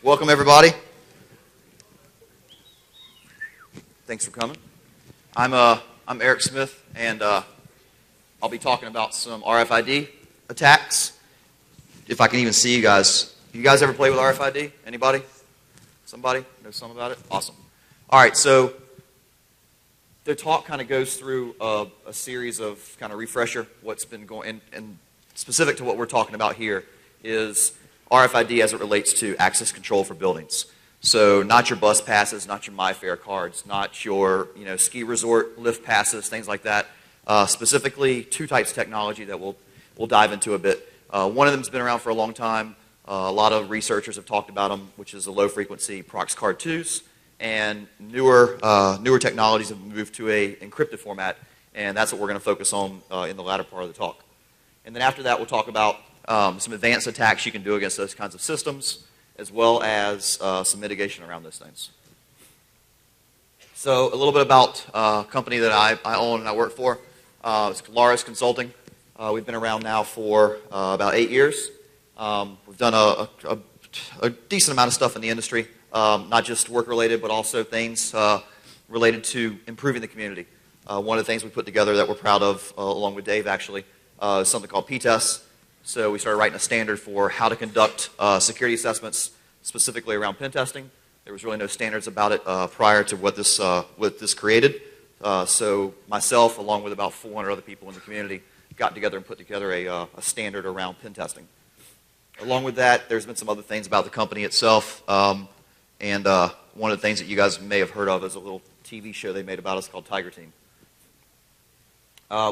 Welcome, everybody. Thanks for coming. I'm Eric Smith, and I'll be talking about some RFID attacks. If I can even see you guys. You guys ever play with RFID? Anybody? Somebody? Know something about it? Awesome. All right, so the talk kind of goes through a series of kind of refresher what's been going, and specific to what we're talking about here is RFID as it relates to access control for buildings. So not your bus passes, not your MyFair cards, not your ski resort lift passes, things like that. Specifically, two types of technology that we'll dive into a bit. One of them has been around for a long time. A lot of researchers have talked about them, which is the low-frequency Prox Card 2s, and newer technologies have moved to a encrypted format, and that's what we're going to focus on in the latter part of the talk. And then after that, we'll talk about some advanced attacks you can do against those kinds of systems, as well as some mitigation around those things. So a little bit about a company that I own and I work for. It's Laris Consulting. We've been around now for about 8 years. We've done a decent amount of stuff in the industry, not just work-related, but also things related to improving the community. One of the things we put together that we're proud of, along with Dave actually, is something called P-Tests. So we started writing a standard for how to conduct security assessments, specifically around pen testing. There was really no standards about it prior to what this created. So myself, along with about 400 other people in the community, got together and put together a standard around pen testing. Along with that, there's been some other things about the company itself. And one of the things that you guys may have heard of is a little TV show they made about us called Tiger Team.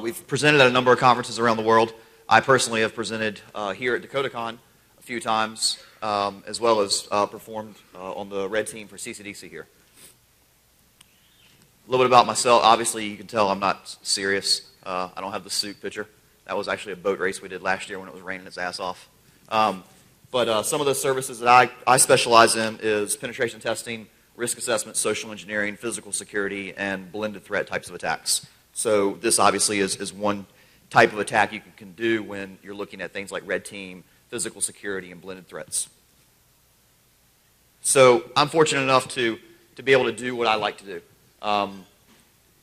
We've presented at a number of conferences around the world. I personally have presented here at DakotaCon a few times, as well as performed on the red team for CCDC here. A little bit about myself. Obviously, you can tell I'm not serious. I don't have the suit picture. That was actually a boat race we did last year when it was raining its ass off. But some of the services that I specialize in is penetration testing, risk assessment, social engineering, physical security, and blended threat types of attacks. So this obviously is one type of attack you can do when you're looking at things like red team, physical security, and blended threats. So I'm fortunate enough to be able to do what I like to do.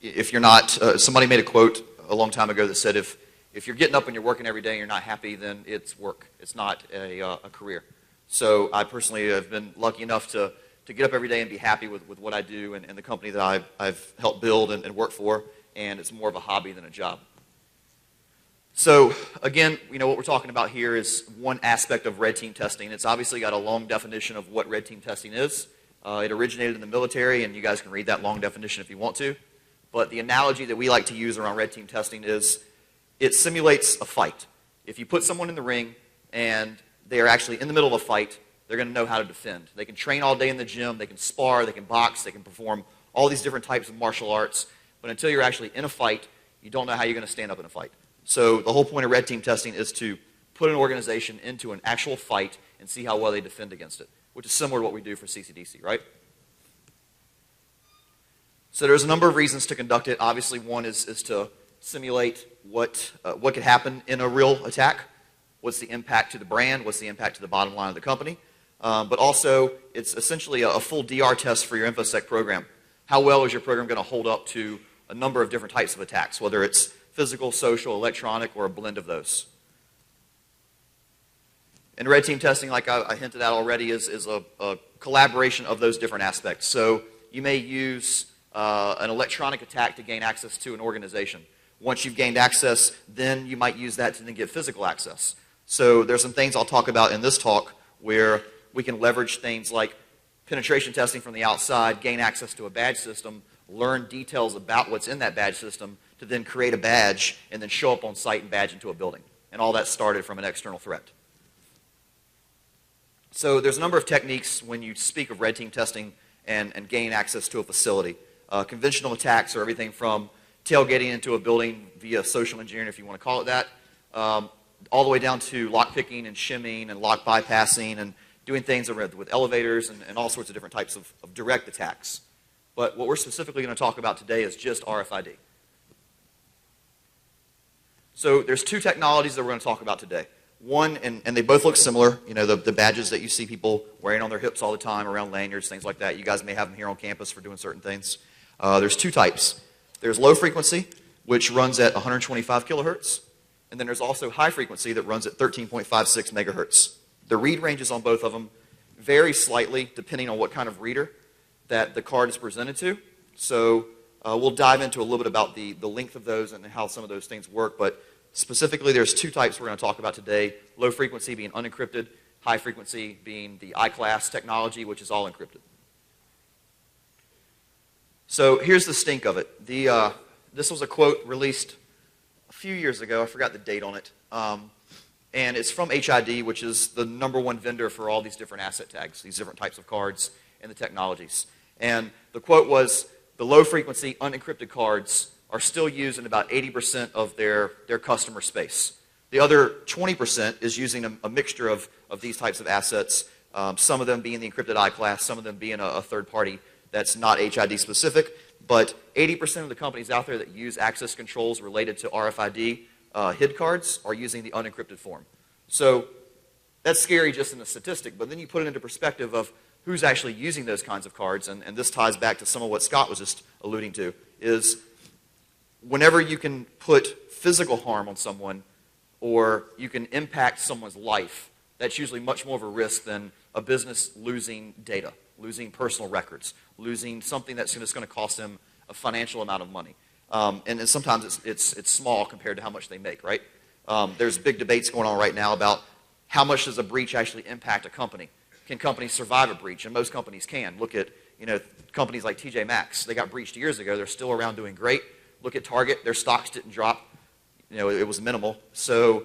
If you're not, somebody made a quote a long time ago that said, if you're getting up and you're working every day and you're not happy, then it's work. It's not a career. So I personally have been lucky enough to get up every day and be happy with what I do and the company that I've helped build and work for, and it's more of a hobby than a job. So again, what we're talking about here is one aspect of red team testing. It's obviously got a long definition of what red team testing is. It originated in the military, and you guys can read that long definition if you want to. But the analogy that we like to use around red team testing is it simulates a fight. If you put someone in the ring and they are actually in the middle of a fight, they're going to know how to defend. They can train all day in the gym, they can spar, they can box, they can perform all these different types of martial arts. But until you're actually in a fight, you don't know how you're going to stand up in a fight. So the whole point of red team testing is to put an organization into an actual fight and see how well they defend against it, which is similar to what we do for CCDC, right? So there's a number of reasons to conduct it. Obviously, one is to simulate what could happen in a real attack. What's the impact to the brand? What's the impact to the bottom line of the company? But also, it's essentially a full DR test for your InfoSec program. How well is your program going to hold up to a number of different types of attacks, whether it's physical, social, electronic, or a blend of those? And red team testing, like I hinted at already, is a collaboration of those different aspects. So you may use an electronic attack to gain access to an organization. Once you've gained access, then you might use that to then get physical access. So there's some things I'll talk about in this talk where we can leverage things like penetration testing from the outside, gain access to a badge system, learn details about what's in that badge system to then create a badge and then show up on site and badge into a building. And all that started from an external threat. So there's a number of techniques when you speak of red team testing and gain access to a facility. Conventional attacks are everything from tailgating into a building via social engineering, if you want to call it that, all the way down to lock picking and shimming and lock bypassing and doing things with elevators and all sorts of different types of direct attacks. But what we're specifically going to talk about today is just RFID. So there's two technologies that we're going to talk about today. One, and they both look similar, you know, the badges that you see people wearing on their hips all the time, around lanyards, things like that. You guys may have them here on campus for doing certain things. There's two types. There's low frequency, which runs at 125 kilohertz, and then there's also high frequency that runs at 13.56 megahertz. The read ranges on both of them vary slightly depending on what kind of reader that the card is presented to. So we'll dive into a little bit about the length of those and how some of those things work, but specifically there's two types we're going to talk about today, low frequency being unencrypted, high frequency being the iCLASS technology, which is all encrypted. So here's the stink of it. This was a quote released a few years ago. I forgot the date on it. And it's from HID, which is the #1 vendor for all these different asset tags, these different types of cards and the technologies. And the quote was, the low frequency unencrypted cards are still used in about 80% of their customer space. The other 20% is using a mixture of these types of assets, some of them being the encrypted iCLASS, some of them being a third party that's not HID specific, but 80% of the companies out there that use access controls related to RFID HID cards are using the unencrypted form. So that's scary just in the statistic, but then you put it into perspective of who's actually using those kinds of cards, and this ties back to some of what Scott was just alluding to, is whenever you can put physical harm on someone or you can impact someone's life, that's usually much more of a risk than a business losing data, losing personal records, losing something that's just going to cost them a financial amount of money. And sometimes it's small compared to how much they make, right? There's big debates going on right now about how much does a breach actually impact a company. Can companies survive a breach? And most companies can. Look at, you know, companies like TJ Maxx. They got breached years ago. They're still around doing great. Look at Target. Their stocks didn't drop. You know, it was minimal. So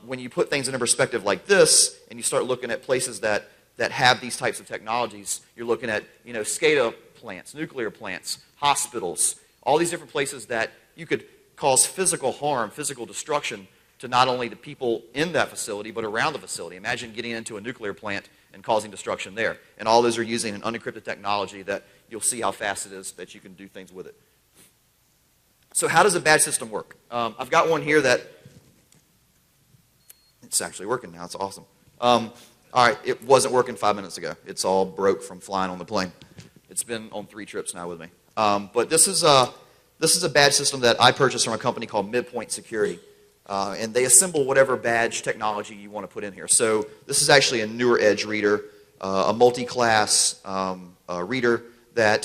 when you put things in a perspective like this, and you start looking at places that have these types of technologies, you're looking at, you know, SCADA plants, nuclear plants, hospitals, all these different places that you could cause physical harm, physical destruction to not only the people in that facility, but around the facility. Imagine getting into a nuclear plant and causing destruction there. And all those are using an unencrypted technology that you'll see how fast it is that you can do things with it. So how does a badge system work? I've got one here that it's actually working now. It's awesome. All right, it wasn't working 5 minutes ago. It's all broke from flying on the plane. It's been on 3 trips now with me. But this is a badge system that I purchased from a company called Midpoint Security. And they assemble whatever badge technology you want to put in here. So this is actually a newer edge reader, a multi-class reader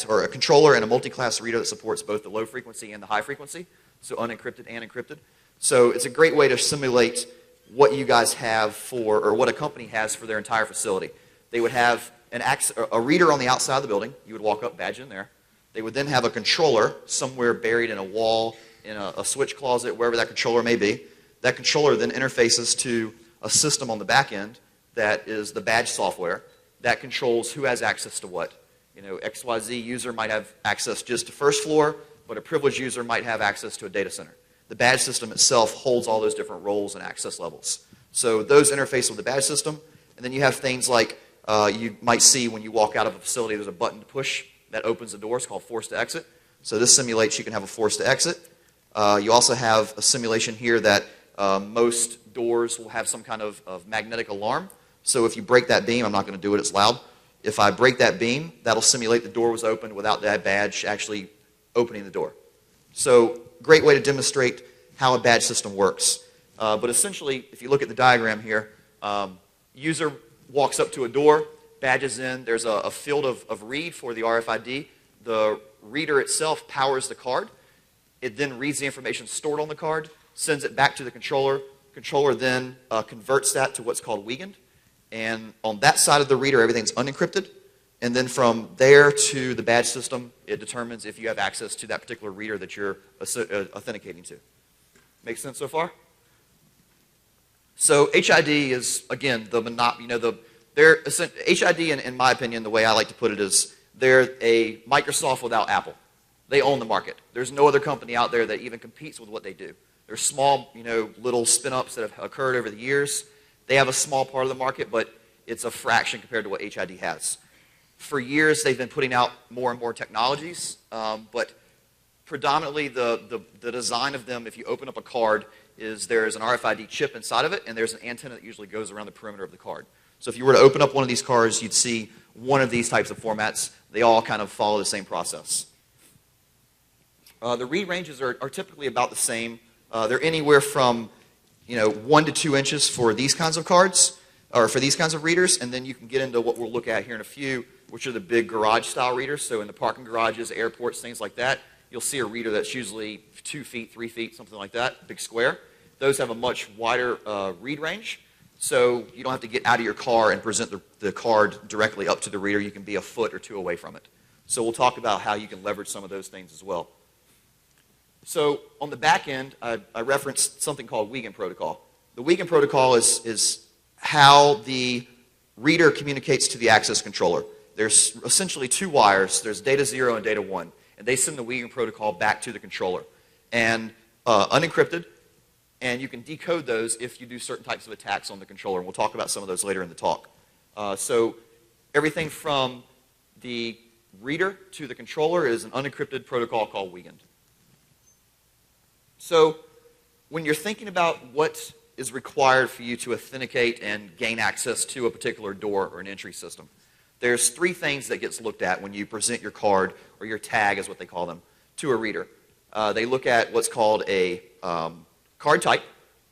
or a controller and a multi-class reader that supports both the low frequency and the high frequency, so unencrypted and encrypted. So it's a great way to simulate what you guys have or what a company has for their entire facility. They would have a reader on the outside of the building. You would walk up, badge in there. They would then have a controller somewhere buried in a wall, in a switch closet, wherever that controller may be. That controller then interfaces to a system on the back end that is the badge software that controls who has access to what. You know, XYZ user might have access just to first floor, but a privileged user might have access to a data center. The badge system itself holds all those different roles and access levels. So those interface with the badge system, and then you have things like you might see when you walk out of a facility, there's a button to push that opens the door. It's called force to exit. So this simulates you can have a force to exit. You also have a simulation here that most doors will have some kind of magnetic alarm. So if you break that beam, I'm not going to do it, it's loud. If I break that beam, that'll simulate the door was opened without that badge actually opening the door. So great way to demonstrate how a badge system works. But essentially, if you look at the diagram here, user walks up to a door, badges in, there's a field of read for the RFID. The reader itself powers the card. It then reads the information stored on the card, sends it back to the controller. Controller then converts that to what's called Wiegand. And on that side of the reader, everything's unencrypted. And then from there to the badge system, it determines if you have access to that particular reader that you're authenticating to. Make sense so far? So HID is, again, HID, in my opinion, the way I like to put it is they're a Microsoft without Apple. They own the market. There's no other company out there that even competes with what they do. There's small, little spin-ups that have occurred over the years. They have a small part of the market, but it's a fraction compared to what HID has. For years, they've been putting out more and more technologies, but predominantly the design of them, if you open up a card, is there's an RFID chip inside of it, and there's an antenna that usually goes around the perimeter of the card. So if you were to open up one of these cards, you'd see one of these types of formats. They all kind of follow the same process. The read ranges are typically about the same. They're anywhere from 1 to 2 inches for these kinds of cards, or for these kinds of readers, and then you can get into what we'll look at here in a few, which are the big garage-style readers. So in the parking garages, airports, things like that, you'll see a reader that's usually 2 feet, 3 feet, something like that, big square. Those have a much wider read range, so you don't have to get out of your car and present the card directly up to the reader. You can be a foot or 2 away from it. So we'll talk about how you can leverage some of those things as well. So on the back end, I referenced something called Wiegand protocol. The Wiegand protocol is how the reader communicates to the access controller. There's essentially 2 wires. There's data 0 and data 1. And they send the Wiegand protocol back to the controller. And unencrypted, and you can decode those if you do certain types of attacks on the controller. And we'll talk about some of those later in the talk. So everything from the reader to the controller is an unencrypted protocol called Wiegand. So when you're thinking about what is required for you to authenticate and gain access to a particular door or an entry system, there's 3 things that gets looked at when you present your card, or your tag is what they call them, to a reader. They look at what's called a card type,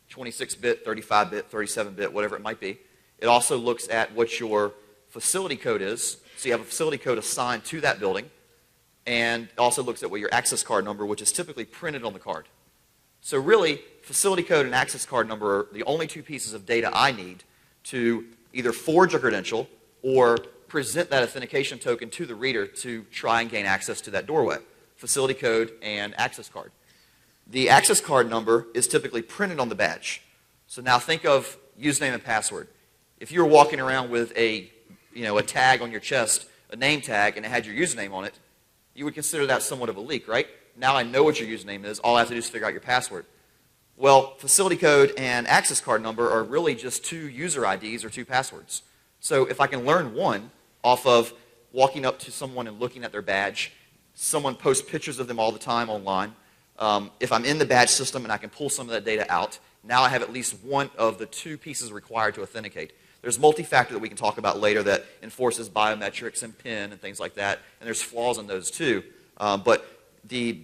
26-bit, 35-bit, 37-bit, whatever it might be. It also looks at what your facility code is. So you have a facility code assigned to that building. And it also looks at what your access card number, which is typically printed on the card. So really, facility code and access card number are the only 2 pieces of data I need to either forge a credential or present that authentication token to the reader to try and gain access to that doorway. Facility code and access card. The access card number is typically printed on the badge. So now think of username and password. If you were walking around with a tag on your chest, a name tag, and it had your username on it, you would consider that somewhat of a leak, right? Now I know what your username is. All I have to do is figure out your password. Well, facility code and access card number are really just 2 user IDs or 2 passwords. So if I can learn one off of walking up to someone and looking at their badge, someone posts pictures of them all the time online. If I'm in the badge system and I can pull some of that data out, now I have at least one of the 2 pieces required to authenticate. There's multi-factor that we can talk about later that enforces biometrics and PIN and things like that, and there's flaws in those too. But the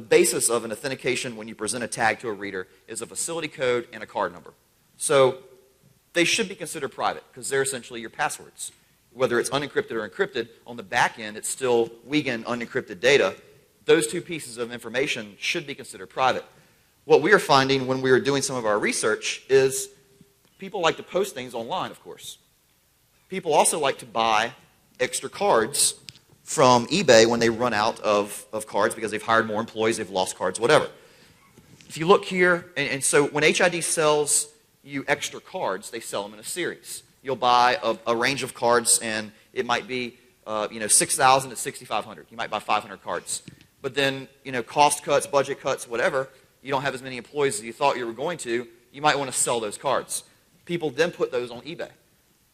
basis of an authentication when you present a tag to a reader is a facility code and a card number. So they should be considered private because they're essentially your passwords. Whether it's unencrypted or encrypted, on the back end it's still Wiegand unencrypted data. Those 2 pieces of information should be considered private. What we are finding when we are doing some of our research is people like to post things online, of course. People also like to buy extra cards from eBay when they run out of cards because they've hired more employees, they've lost cards, whatever. If you look here, and so when HID sells you extra cards, they sell them in a series. You'll buy a range of cards, and it might be 6,000 to 6,500. You might buy 500 cards. But then, cost cuts, budget cuts, whatever, you don't have as many employees as you thought you were going to, you might want to sell those cards. People then put those on eBay.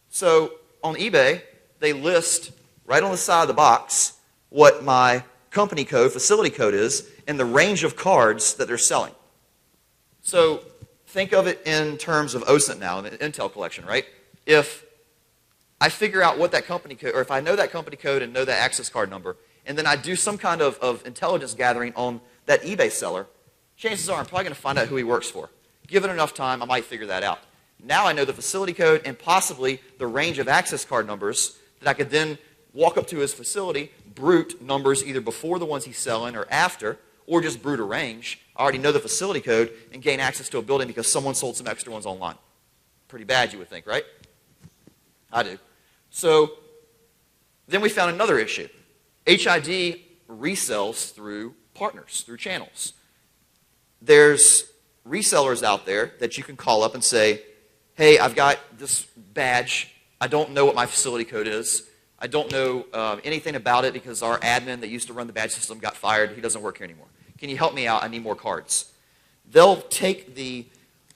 So on eBay, they list right on the side of the box what my company code, facility code is, and the range of cards that they're selling. So think of it in terms of OSINT now, an Intel collection, right? If I figure out what that company code, or if I know that company code and know that access card number, and then I do some kind of intelligence gathering on that eBay seller, chances are I'm probably going to find out who he works for. Given enough time, I might figure that out. Now I know the facility code and possibly the range of access card numbers that I could then walk up to his facility, brute numbers either before the ones he's selling or after, or just brute a range. I already know the facility code and gain access to a building because someone sold some extra ones online. Pretty bad, you would think, right? I do. So then we found another issue. HID resells through partners, through channels. There's resellers out there that you can call up and say, hey, I've got this badge. I don't know what my facility code is. I don't know anything about it because our admin that used to run the badge system got fired. He doesn't work here anymore. Can you help me out? I need more cards. They'll take the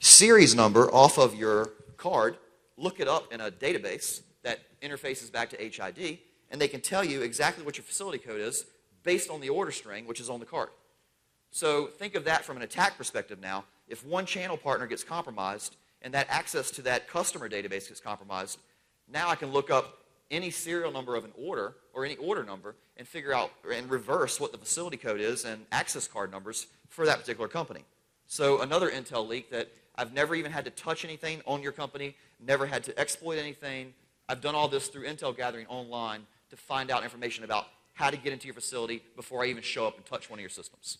series number off of your card, look it up in a database that interfaces back to HID, and they can tell you exactly what your facility code is based on the order string, which is on the card. So think of that from an attack perspective now. if one channel partner gets compromised and that access to that customer database gets compromised, now I can look up any serial number of an order or any order number and figure out and reverse what the facility code is and access card numbers for that particular company. So another Intel leak that I've never even had to touch anything on your company, never had to exploit anything. I've done all this through Intel gathering online to find out information about how to get into your facility before I even show up and touch one of your systems.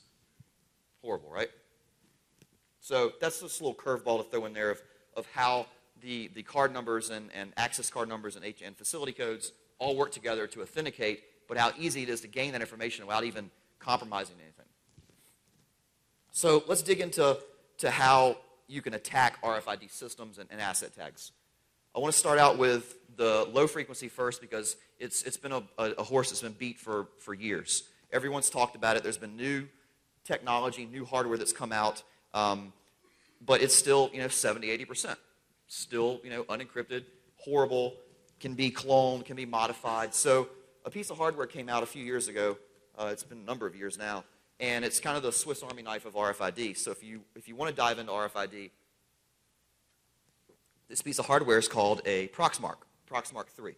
Horrible, right? So that's just a little curveball to throw in there of how the card numbers and access card numbers and facility codes all work together to authenticate, but how easy it is to gain that information without even compromising anything. So let's dig into how you can attack RFID systems and asset tags. I want to start out with the low frequency first because it's been a horse that's been beat for years. Everyone's talked about it. There's been new technology, new hardware that's come out, but it's still 70, 80%. Still unencrypted, horrible, can be cloned, can be modified. So a piece of hardware came out a few years ago. It's been a number of years now. And it's kind of the Swiss Army knife of RFID. So if you want to dive into RFID, this piece of hardware is called a Proxmark 3.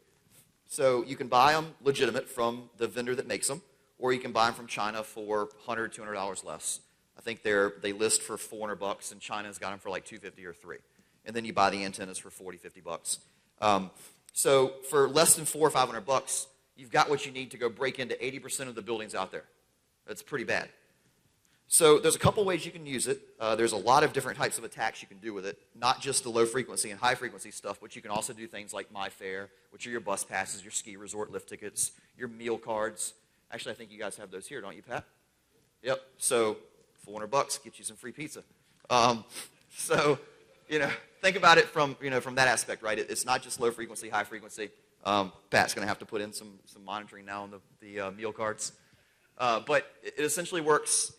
So you can buy them legitimate from the vendor that makes them, or you can buy them from China for $100, $200 less. I think they list for $400, and China's got them for like $250 or $300. And then you buy the antennas for $40, $50. So for less than $400 or $500, you've got what you need to go break into 80% of the buildings out there. That's pretty bad. So there's a couple ways you can use it. There's a lot of different types of attacks you can do with it, not just the low frequency and high frequency stuff, but you can also do things like MyFare, which are your bus passes, your ski resort lift tickets, your meal cards. Actually, I think you guys have those here, don't you, Pat? Yep. So $400 gets you some free pizza. So think about it from that aspect, right? It's not just low frequency, high frequency. Pat's going to have to put in some monitoring now on the meal cards. But it essentially works,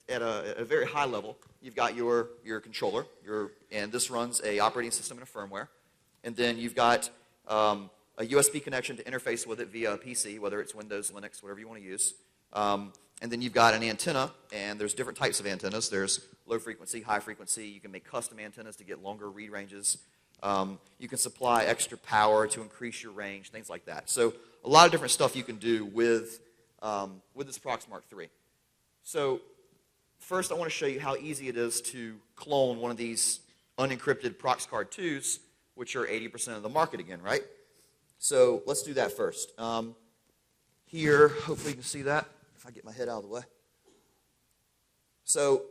at a very high level. You've got your controller, and this runs a operating system and a firmware. And then you've got a USB connection to interface with it via a PC, whether it's Windows, Linux, whatever you want to use. And then you've got an antenna, and there's different types of antennas. There's low frequency, high frequency. You can make custom antennas to get longer read ranges. You can supply extra power to increase your range, things like that. So a lot of different stuff you can do with this Proxmark 3. So first I want to show you how easy it is to clone one of these unencrypted Proxcard 2s, which are 80% of the market again, right? So let's do that first. Here, hopefully you can see that, if I get my head out of the way. So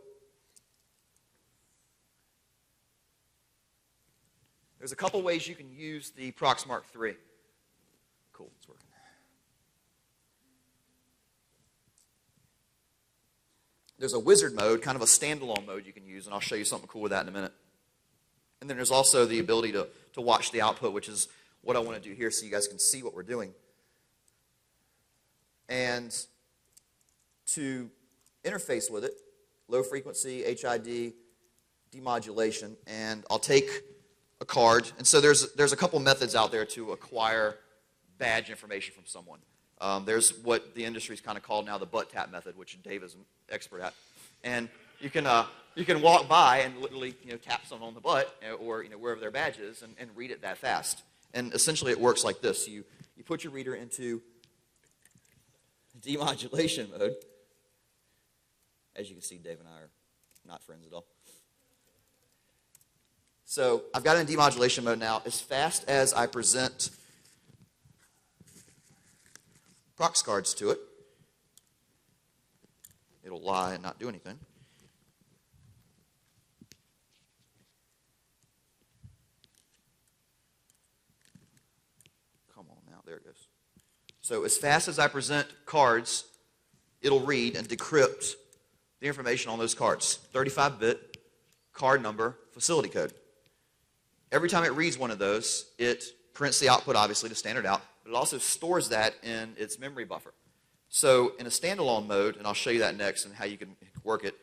there's a couple ways you can use the Proxmark 3. Cool, it's working. There's a wizard mode, kind of a standalone mode you can use, and I'll show you something cool with that in a minute. And then there's also the ability to watch the output, which is what I want to do here so you guys can see what we're doing. And to interface with it, low frequency, HID, demodulation, and I'll take a card. And so there's a couple methods out there to acquire badge information from someone. There's what the industry's kind of called now the butt tap method, which Dave is an expert at. And you can walk by and literally tap someone on the butt or wherever their badge is and read it that fast. And essentially it works like this. You put your reader into demodulation mode. As you can see, Dave and I are not friends at all. So I've got it in demodulation mode now. As fast as I present prox cards to it, it'll lie and not do anything. Come on now, there it goes. So as fast as I present cards, it'll read and decrypt the information on those cards. 35-bit, card number, facility code. Every time it reads one of those, it prints the output, obviously, to standard out, but it also stores that in its memory buffer. So in a standalone mode, and I'll show you that next and how you can work it,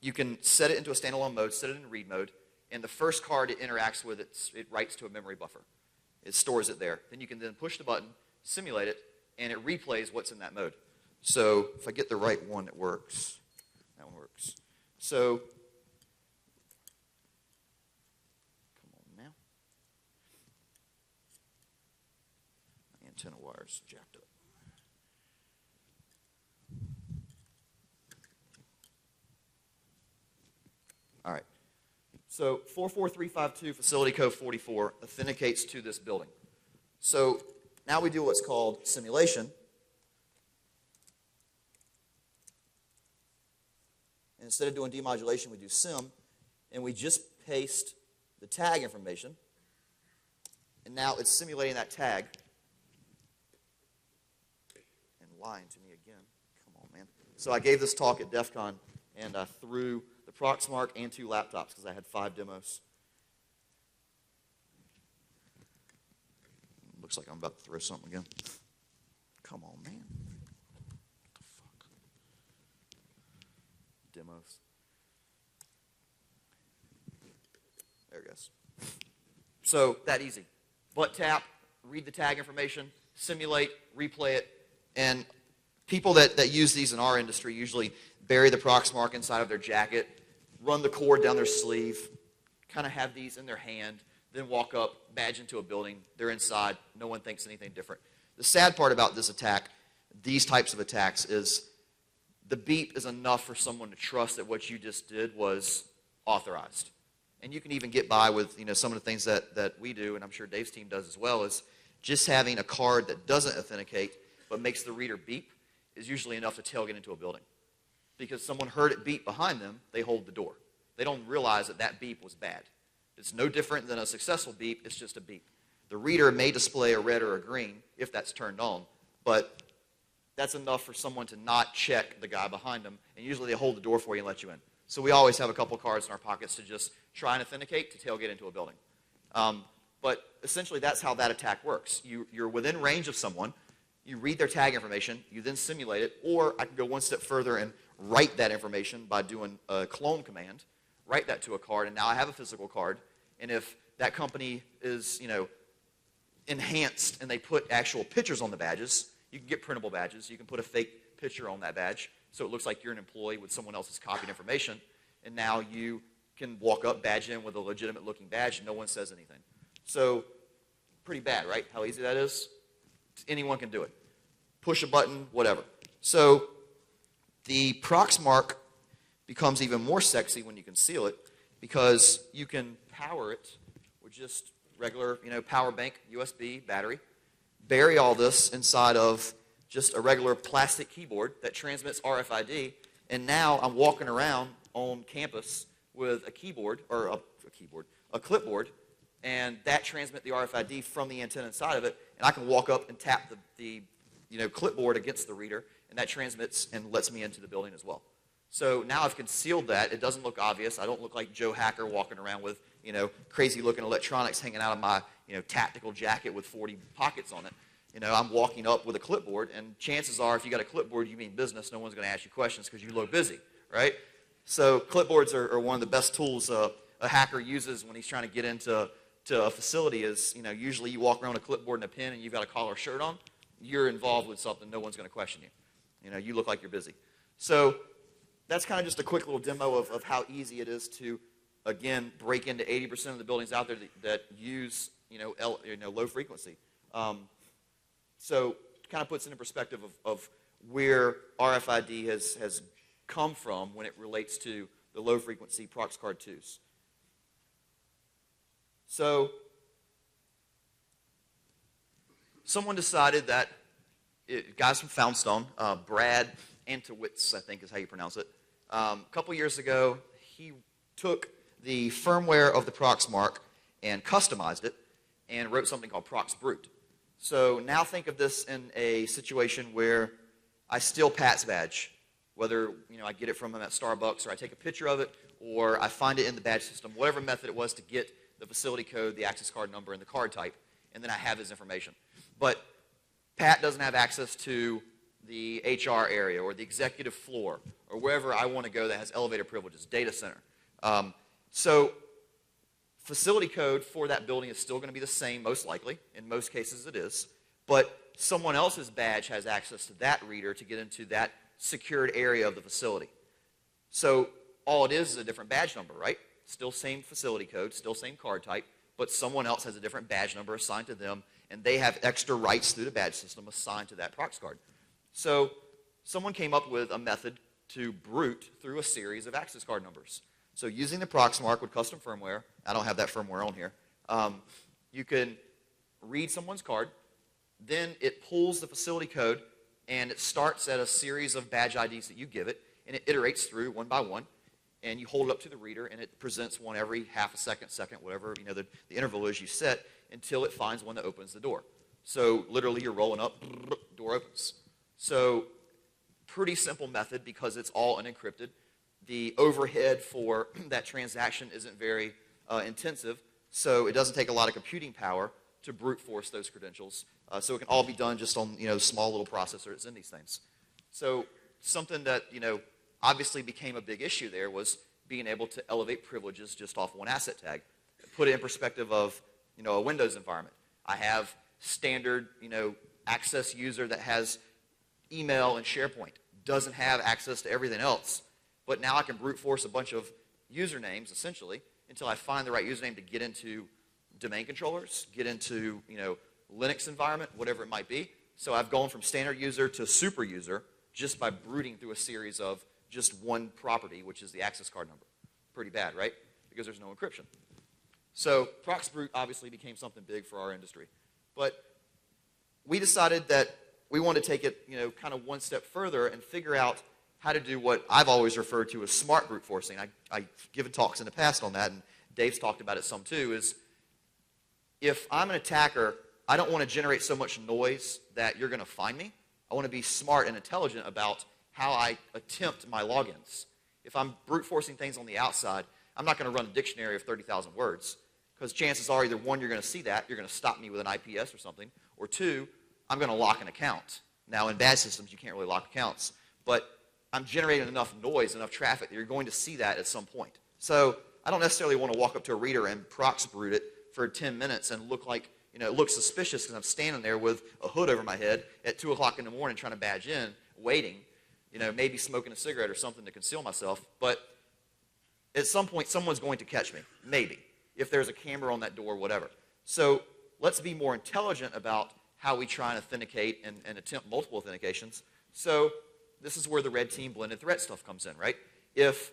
you can set it into a standalone mode, set it in read mode, and the first card it interacts with, it writes to a memory buffer. It stores it there. Then you can then push the button, simulate it, and it replays what's in that mode. So if I get the right one, it works. That one works. So Antenna wire's jacked up. All right. So 44352 facility code 44 authenticates to this building. So now we do what's called simulation. And instead of doing demodulation, we do sim, and we just paste the tag information. And now it's simulating that tag. And lying to me again. Come on, man. So I gave this talk at DEF CON, and I threw the Proxmark and 2 laptops because I had 5 demos. Looks like I'm about to throw something again. Come on, man. What the fuck? Demos. There it goes. So, that easy. Butt tap, read the tag information, simulate, replay it, and people that use these in our industry usually bury the Proxmark inside of their jacket, run the cord down their sleeve, kind of have these in their hand, then walk up, badge into a building, they're inside, no one thinks anything different. The sad part about this attack, these types of attacks, is the beep is enough for someone to trust that what you just did was authorized. And you can even get by with some of the things that we do, and I'm sure Dave's team does as well, is just having a card that doesn't authenticate but makes the reader beep is usually enough to tailgate into a building. Because someone heard it beep behind them, they hold the door. They don't realize that that beep was bad. It's no different than a successful beep, it's just a beep. The reader may display a red or a green if that's turned on, but that's enough for someone to not check the guy behind them, and usually they hold the door for you and let you in. So we always have a couple cards in our pockets to just try and authenticate to tailgate into a building. But essentially that's how that attack works. You're within range of someone, you read their tag information, you then simulate it, or I can go one step further and write that information by doing a clone command, write that to a card, and now I have a physical card. And if that company is, enhanced and they put actual pictures on the badges, you can get printable badges. You can put a fake picture on that badge so it looks like you're an employee with someone else's copied information. And now you can walk up, badge in with a legitimate looking badge, and no one says anything. So pretty bad, right? How easy that is? Anyone can do it. Push a button, whatever. So the Proxmark becomes even more sexy when you can seal it because you can power it with just regular, power bank, USB, battery. Bury all this inside of just a regular plastic keyboard that transmits RFID, and now I'm walking around on campus with a keyboard, or a clipboard, and that transmits the RFID from the antenna inside of it, and I can walk up and tap the clipboard against the reader, and that transmits and lets me into the building as well. So now I've concealed that. It doesn't look obvious. I don't look like Joe Hacker walking around with, crazy-looking electronics hanging out of my, tactical jacket with 40 pockets on it. I'm walking up with a clipboard, and chances are if you got a clipboard, you mean business. No one's going to ask you questions because you look busy, right? So clipboards are one of the best tools a hacker uses when he's trying to get into a facility. Is usually you walk around with a clipboard and a pen, and you've got a collar shirt on. You're involved with something. No one's going to question you. You look like you're busy. So that's kind of just a quick little demo of how easy it is to, again, break into 80% of the buildings out there that use low frequency. So it kind of puts into perspective of where RFID has come from when it relates to the low frequency Prox Card 2s. So someone decided that, guys from Foundstone, Brad Antowitz, I think is how you pronounce it, a couple years ago, he took the firmware of the Proxmark and customized it and wrote something called Proxbrute. So now think of this in a situation where I steal Pat's badge, whether I get it from him at Starbucks or I take a picture of it or I find it in the badge system, whatever method it was to get the facility code, the access card number, and the card type, and then I have his information. But Pat doesn't have access to the HR area or the executive floor or wherever I want to go that has elevator privileges, data center. So facility code for that building is still going to be the same, most likely. In most cases it is. But someone else's badge has access to that reader to get into that secured area of the facility. So all it is a different badge number, right? Still same facility code, still same card type, but someone else has a different badge number assigned to them, and they have extra rights through the badge system assigned to that prox card. So someone came up with a method to brute through a series of access card numbers. So using the Proxmark with custom firmware, I don't have that firmware on here, you can read someone's card, then it pulls the facility code, and it starts at a series of badge IDs that you give it, and it iterates through one by one, and you hold it up to the reader, and it presents one every half a second, whatever the interval is you set, until it finds one that opens the door. So literally you're rolling up, door opens. So pretty simple method because it's all unencrypted. The overhead for that transaction isn't very intensive, so it doesn't take a lot of computing power to brute force those credentials. So it can all be done just on small little processor that's in these things. So something that obviously became a big issue there was being able to elevate privileges just off one asset tag. Put it in perspective of a Windows environment. I have standard access user that has email and SharePoint, doesn't have access to everything else. But now I can brute force a bunch of usernames, essentially, until I find the right username to get into domain controllers, get into Linux environment, whatever it might be. So I've gone from standard user to super user just by brooding through a series of just one property, which is the access card number. Pretty bad, right? Because there's no encryption. So Proxbrute obviously became something big for our industry. But we decided that we wanted to take it kind of one step further and figure out how to do what I've always referred to as smart brute forcing. I've given talks in the past on that, and Dave's talked about it some too, is if I'm an attacker, I don't want to generate so much noise that you're going to find me. I want to be smart and intelligent about how I attempt my logins. If I'm brute forcing things on the outside, I'm not going to run a dictionary of 30,000 words, because chances are either one, you're going to see that, you're going to stop me with an IPS or something, or two, I'm going to lock an account. Now in bad systems, you can't really lock accounts, but I'm generating enough noise, enough traffic that you're going to see that at some point. So I don't necessarily want to walk up to a reader and Proxbrute it for 10 minutes and look like, look suspicious because I'm standing there with a hood over my head at 2 o'clock in the morning trying to badge in, waiting, maybe smoking a cigarette or something to conceal myself. But at some point, someone's going to catch me, maybe, if there's a camera on that door, whatever. So let's be more intelligent about how we try and authenticate and attempt multiple authentications. So this is where the red team blended threat stuff comes in, right? If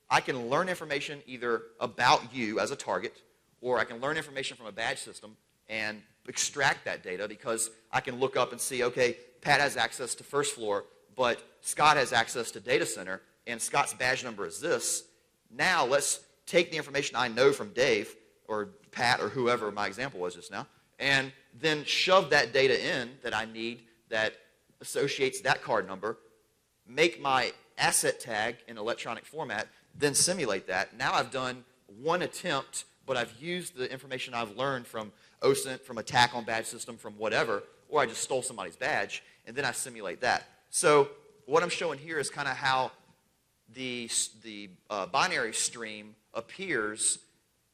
I can learn information either about you as a target, or I can learn information from a badge system and extract that data, because I can look up and see, okay, Pat has access to first floor, but Scott has access to data center, and Scott's badge number is this. Now let's take the information I know from Dave, or Pat, or whoever my example was just now, and then shove that data in that I need that associates that card number, make my asset tag in electronic format, then simulate that. Now I've done one attempt, but I've used the information I've learned from OSINT, from attack on badge system, from whatever, or I just stole somebody's badge, and then I simulate that. So what I'm showing here is kind of how the binary stream appears,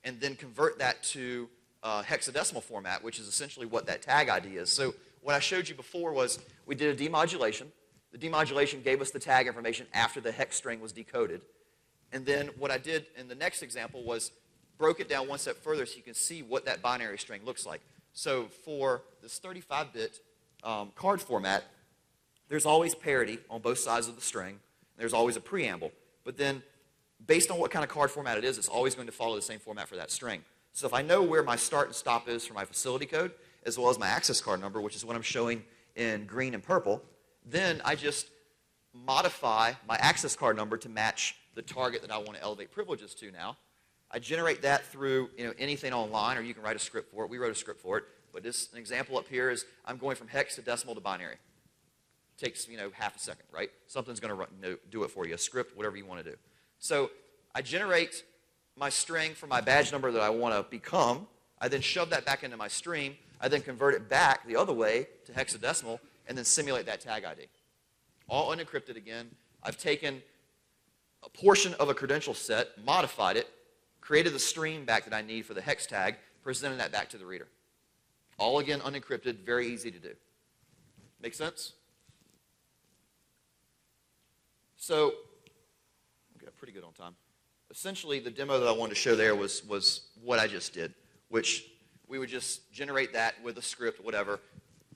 and then convert that to hexadecimal format, which is essentially what that tag ID is. So what I showed you before was we did a demodulation. The demodulation gave us the tag information after the hex string was decoded. And then what I did in the next example was broke it down one step further so you can see what that binary string looks like. So for this 35-bit card format, there's always parity on both sides of the string. There's always a preamble. But then based on what kind of card format it is, it's always going to follow the same format for that string. So if I know where my start and stop is for my facility code, as well as my access card number, which is what I'm showing in green and purple, then I just modify my access card number to match the target that I want to elevate privileges to now. I generate that through anything online, or you can write a script for it. We wrote a script for it. But this an example up here is I'm going from hex to decimal to binary. It takes half a second, right? Something's going to do it for you, a script, whatever you want to do. So I generate my string for my badge number that I want to become. I then shove that back into my stream. I then convert it back the other way to hexadecimal and then simulate that tag ID. All unencrypted again. I've taken a portion of a credential set, modified it, created the stream back that I need for the hex tag, presented that back to the reader. All again unencrypted, very easy to do. Make sense? So, okay, pretty good on time. Essentially, the demo that I wanted to show there was what I just did, which we would just generate that with a script, whatever,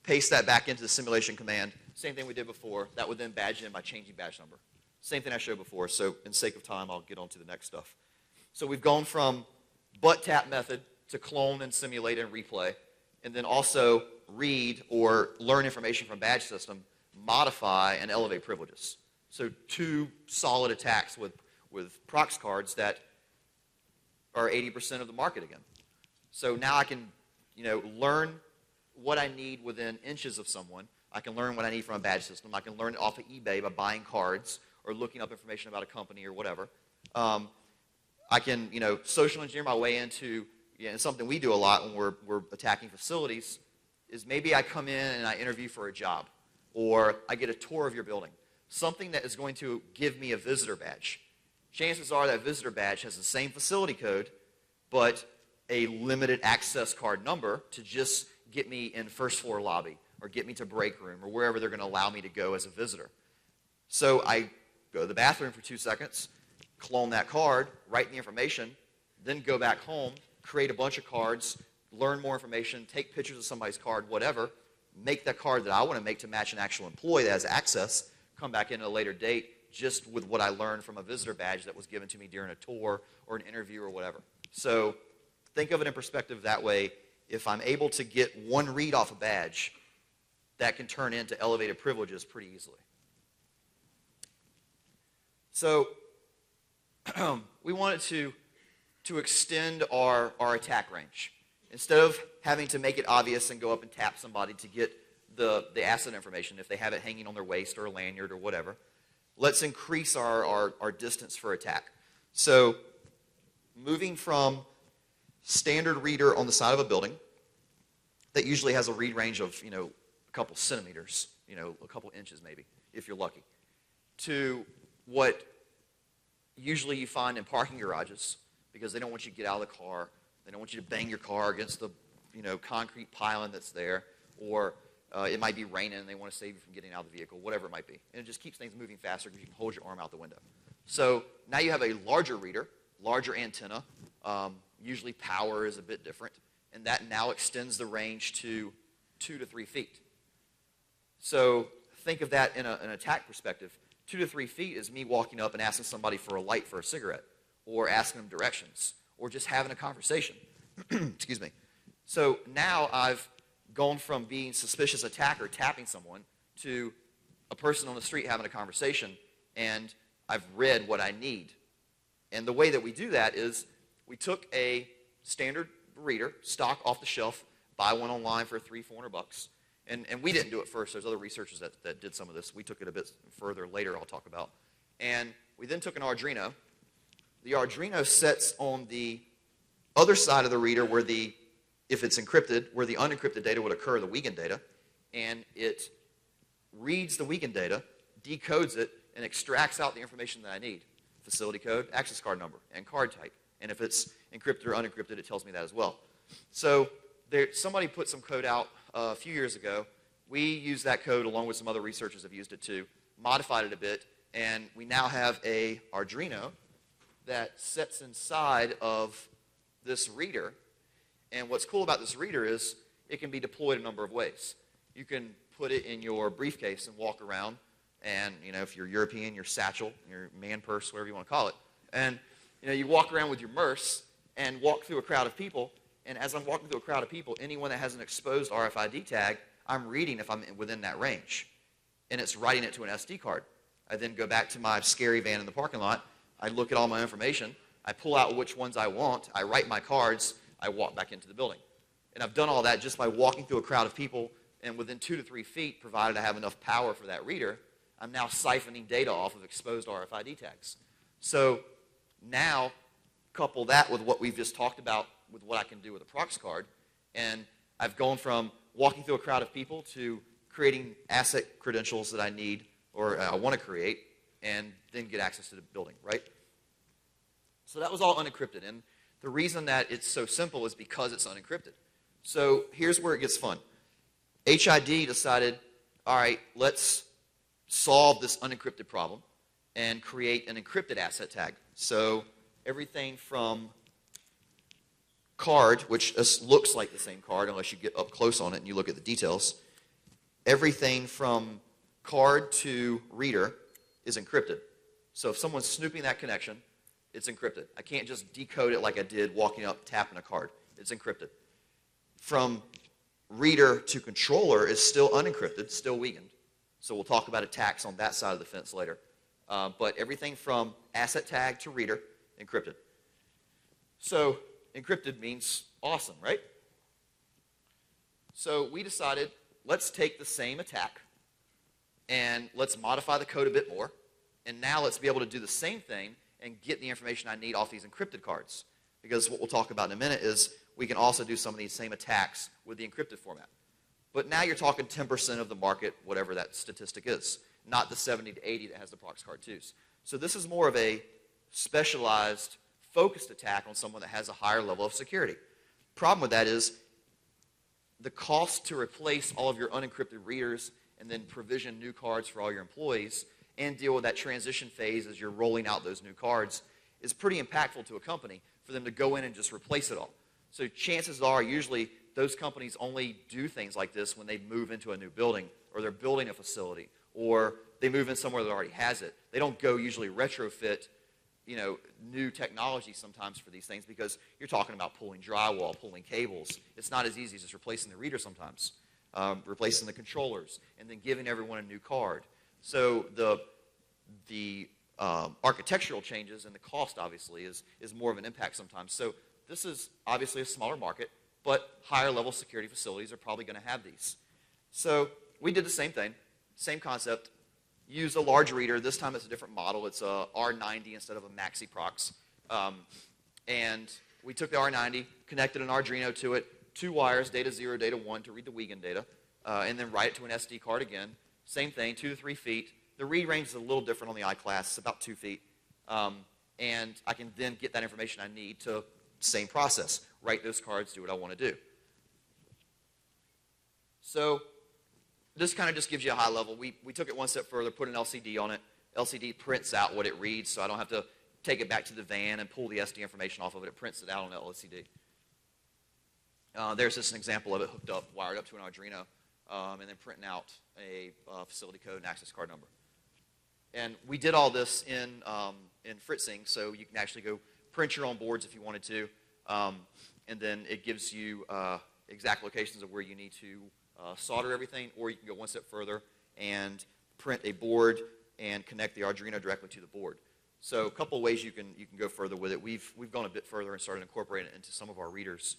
paste that back into the simulation command. Same thing we did before. That would then badge in by changing badge number. Same thing I showed before, so in sake of time, I'll get on to the next stuff. So we've gone from butt tap method to clone and simulate and replay, and then also read or learn information from badge system, modify, and elevate privileges. So 2 solid attacks with prox cards that are 80% of the market again. So now I can, learn what I need within inches of someone. I can learn what I need from a badge system. I can learn it off of eBay by buying cards or looking up information about a company or whatever. I can, social engineer my way into, and something we do a lot when we're attacking facilities is maybe I come in and I interview for a job, or I get a tour of your building. Something that is going to give me a visitor badge. Chances are that visitor badge has the same facility code, but a limited access card number to just get me in first floor lobby, or get me to break room, or wherever they're going to allow me to go as a visitor. So I go to the bathroom for 2 seconds, clone that card, write the information, then go back home, create a bunch of cards, learn more information, take pictures of somebody's card, whatever, make that card that I want to make to match an actual employee that has access, come back in at a later date just with what I learned from a visitor badge that was given to me during a tour or an interview or whatever. So think of it in perspective that way. If I'm able to get one read off a badge, that can turn into elevated privileges pretty easily. So we wanted to extend our attack range. Instead of having to make it obvious and go up and tap somebody to get the asset information, if they have it hanging on their waist or a lanyard or whatever, let's increase our distance for attack. So moving from standard reader on the side of a building that usually has a read range of, a couple centimeters, a couple inches maybe, if you're lucky, to what usually you find in parking garages, because they don't want you to get out of the car. They don't want you to bang your car against the, concrete pylon that's there, or it might be raining and they want to save you from getting out of the vehicle, whatever it might be. And it just keeps things moving faster because you can hold your arm out the window. So now you have a larger reader, larger antenna. Usually power is a bit different, and that now extends the range to 2 to 3 feet. So think of that in an attack perspective. 2 to 3 feet is me walking up and asking somebody for a light for a cigarette, or asking them directions, or just having a conversation. Excuse me. So now I've gone from being suspicious attacker tapping someone to a person on the street having a conversation, and I've read what I need. And the way that we do that is we took a standard reader, stock off the shelf, buy one online for $300-400. And we didn't do it first. There's other researchers that did some of this. We took it a bit further later, I'll talk about. And we then took an Arduino. The Arduino sets on the other side of the reader where if it's encrypted, where the unencrypted data would occur, the Wiegand data, and it reads the Wiegand data, decodes it, and extracts out the information that I need. Facility code, access card number, and card type. And if it's encrypted or unencrypted, it tells me that as well. So somebody put some code out a few years ago. We used that code along with some other researchers have used it too, modified it a bit, and we now have a Arduino that sits inside of this reader. And what's cool about this reader is it can be deployed a number of ways. You can put it in your briefcase and walk around, and if you're European, your satchel, your man purse, whatever you want to call it, and you walk around with your MERS and walk through a crowd of people. And as I'm walking through a crowd of people, anyone that has an exposed RFID tag, I'm reading if I'm within that range. And it's writing it to an SD card. I then go back to my scary van in the parking lot. I look at all my information. I pull out which ones I want. I write my cards. I walk back into the building. And I've done all that just by walking through a crowd of people. And within 2 to 3 feet, provided I have enough power for that reader, I'm now siphoning data off of exposed RFID tags. So now, couple that with what we've just talked about with what I can do with a prox card, and I've gone from walking through a crowd of people to creating asset credentials that I need or I want to create, and then get access to the building, right? So that was all unencrypted, and the reason that it's so simple is because it's unencrypted. So here's where it gets fun. HID decided, all right, let's solve this unencrypted problem and create an encrypted asset tag. So everything from card, which looks like the same card unless you get up close on it and you look at the details, everything from card to reader is encrypted. So if someone's snooping that connection, it's encrypted. I can't just decode it like I did walking up, tapping a card. It's encrypted. From reader to controller is still unencrypted, still Wiegand. So we'll talk about attacks on that side of the fence later. But everything from asset tag to reader, encrypted. So encrypted means awesome, right? So we decided, let's take the same attack and let's modify the code a bit more. And now let's be able to do the same thing and get the information I need off these encrypted cards. Because what we'll talk about in a minute is we can also do some of these same attacks with the encrypted format. But now you're talking 10% of the market, whatever that statistic is, not the 70 to 80 that has the prox card 2s. So this is more of a specialized, focused attack on someone that has a higher level of security. Problem with that is the cost to replace all of your unencrypted readers and then provision new cards for all your employees and deal with that transition phase as you're rolling out those new cards is pretty impactful to a company for them to go in and just replace it all. So chances are usually those companies only do things like this when they move into a new building or they're building a facility or they move in somewhere that already has it. They don't go usually retrofit, new technology sometimes for these things because you're talking about pulling drywall, pulling cables. It's not as easy as just replacing the reader sometimes, replacing the controllers, and then giving everyone a new card. So the architectural changes and the cost obviously is more of an impact sometimes. So this is obviously a smaller market, but higher level security facilities are probably going to have these. So we did the same thing, same concept. Use a large reader. This time it's a different model. It's a R90 instead of a Maxi Prox. And we took the R90, connected an Arduino to it, 2 wires, data 0, data 1 to read the Wiegand data, and then write it to an SD card again. Same thing, 2 to 3 feet. The read range is a little different on the iCLASS. It's about 2 feet. And I can then get that information I need to, same process, write those cards, do what I want to do. So this kind of just gives you a high level. We took it one step further, put an LCD on it. LCD prints out what it reads, so I don't have to take it back to the van and pull the SD information off of it. It prints it out on the LCD. There's just an example of it hooked up, wired up to an Arduino, and then printing out a facility code and access card number. And we did all this in Fritzing, so you can actually go print your own boards if you wanted to, and then it gives you exact locations of where you need to solder everything, or you can go one step further and print a board and connect the Arduino directly to the board. So a couple of ways you can go further with it. We've gone a bit further and started incorporating it into some of our readers.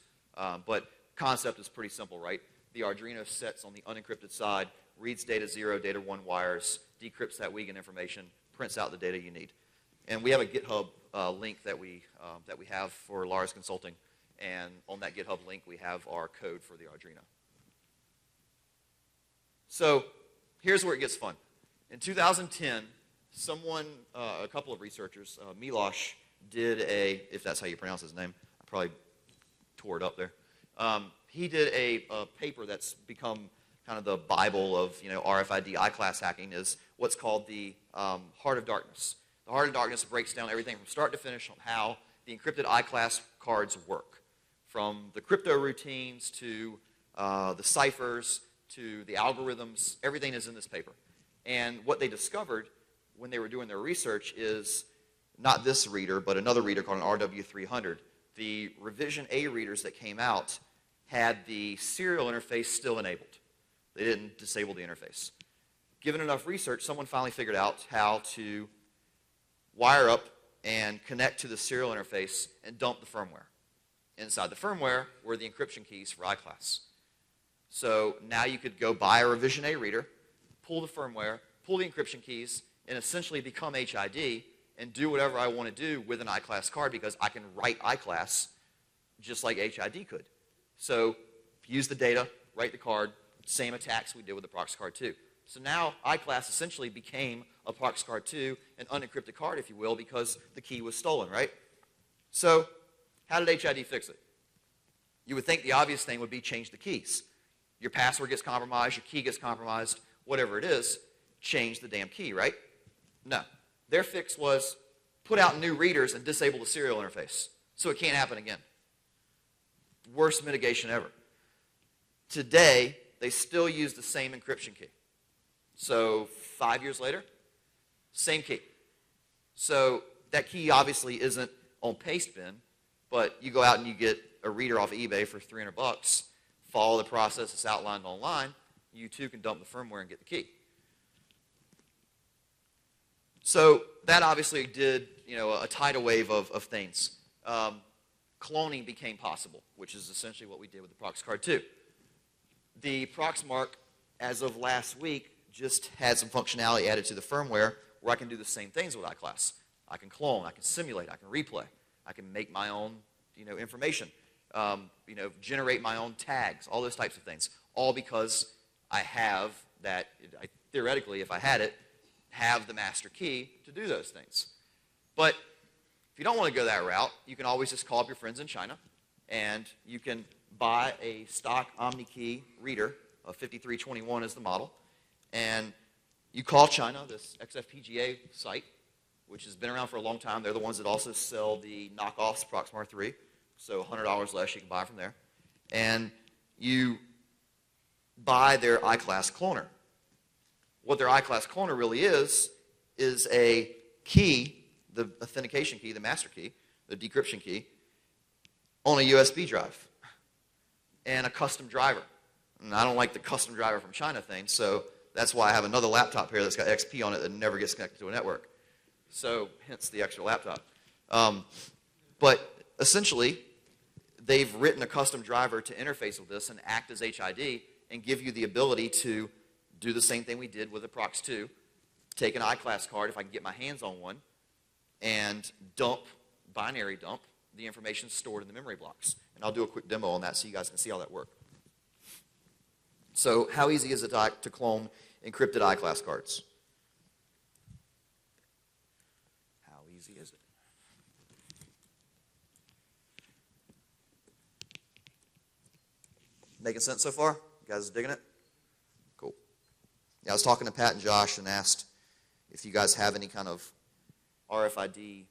But concept is pretty simple, right? The Arduino sets on the unencrypted side, reads data 0, data 1 wires, decrypts that Wiegand information, prints out the data you need. And we have a GitHub link that we have for Lars Consulting. And on that GitHub link, we have our code for the Arduino. So here's where it gets fun. In 2010, a couple of researchers, Miloš did if that's how you pronounce his name, I probably tore it up there. He did a paper that's become kind of the Bible of RFID iCLASS hacking, is what's called the Heart of Darkness. The Heart of Darkness breaks down everything from start to finish on how the encrypted iCLASS cards work, from the crypto routines to the ciphers to the algorithms. Everything is in this paper. And what they discovered when they were doing their research is not this reader, but another reader called an RW300. The revision A readers that came out had the serial interface still enabled. They didn't disable the interface. Given enough research, someone finally figured out how to wire up and connect to the serial interface and dump the firmware. Inside the firmware were the encryption keys for iCLASS. So now you could go buy a revision A reader, pull the firmware, pull the encryption keys, and essentially become HID and do whatever I want to do with an iCLASS card because I can write iCLASS just like HID could. So use the data, write the card, same attacks we did with the prox card 2. So now iCLASS essentially became a prox card 2, an unencrypted card, if you will, because the key was stolen, right? So how did HID fix it? You would think the obvious thing would be change the keys. Your password gets compromised, your key gets compromised, whatever it is, change the damn key, right? No. Their fix was put out new readers and disable the serial interface so it can't happen again. Worst mitigation ever. Today, they still use the same encryption key. So 5 years later, same key. So that key obviously isn't on pastebin, but you go out and you get a reader off of eBay for $300, follow the process that's outlined online, you too can dump the firmware and get the key. So that obviously did, a tidal wave of things. Cloning became possible, which is essentially what we did with the Proxcard 2. The Proxmark, as of last week, just had some functionality added to the firmware where I can do the same things with iCLASS. I can clone, I can simulate, I can replay, I can make my own, information, generate my own tags, all those types of things, all because I have that. Theoretically, if I had it, have the master key to do those things. But if you don't want to go that route, you can always just call up your friends in China, and you can buy a stock OmniKey reader. A 5321 is the model, and you call China, this XFPGA site, which has been around for a long time. They're the ones that also sell the knockoffs Proxmar 3, so $100 less you can buy from there. And you buy their iCLASS cloner. What their iCLASS cloner really is a key, the authentication key, the master key, the decryption key, on a USB drive and a custom driver. And I don't like the custom driver from China thing, so that's why I have another laptop here that's got XP on it that never gets connected to a network. So hence the extra laptop. But essentially, they've written a custom driver to interface with this and act as HID and give you the ability to do the same thing we did with the Prox 2, take an iCLASS card if I can get my hands on one, and binary dump the information stored in the memory blocks. And I'll do a quick demo on that so you guys can see how that works. So how easy is it to clone encrypted iCLASS cards? How easy is it? Making sense so far? You guys digging it? Cool. Yeah, I was talking to Pat and Josh and asked if you guys have any kind of RFID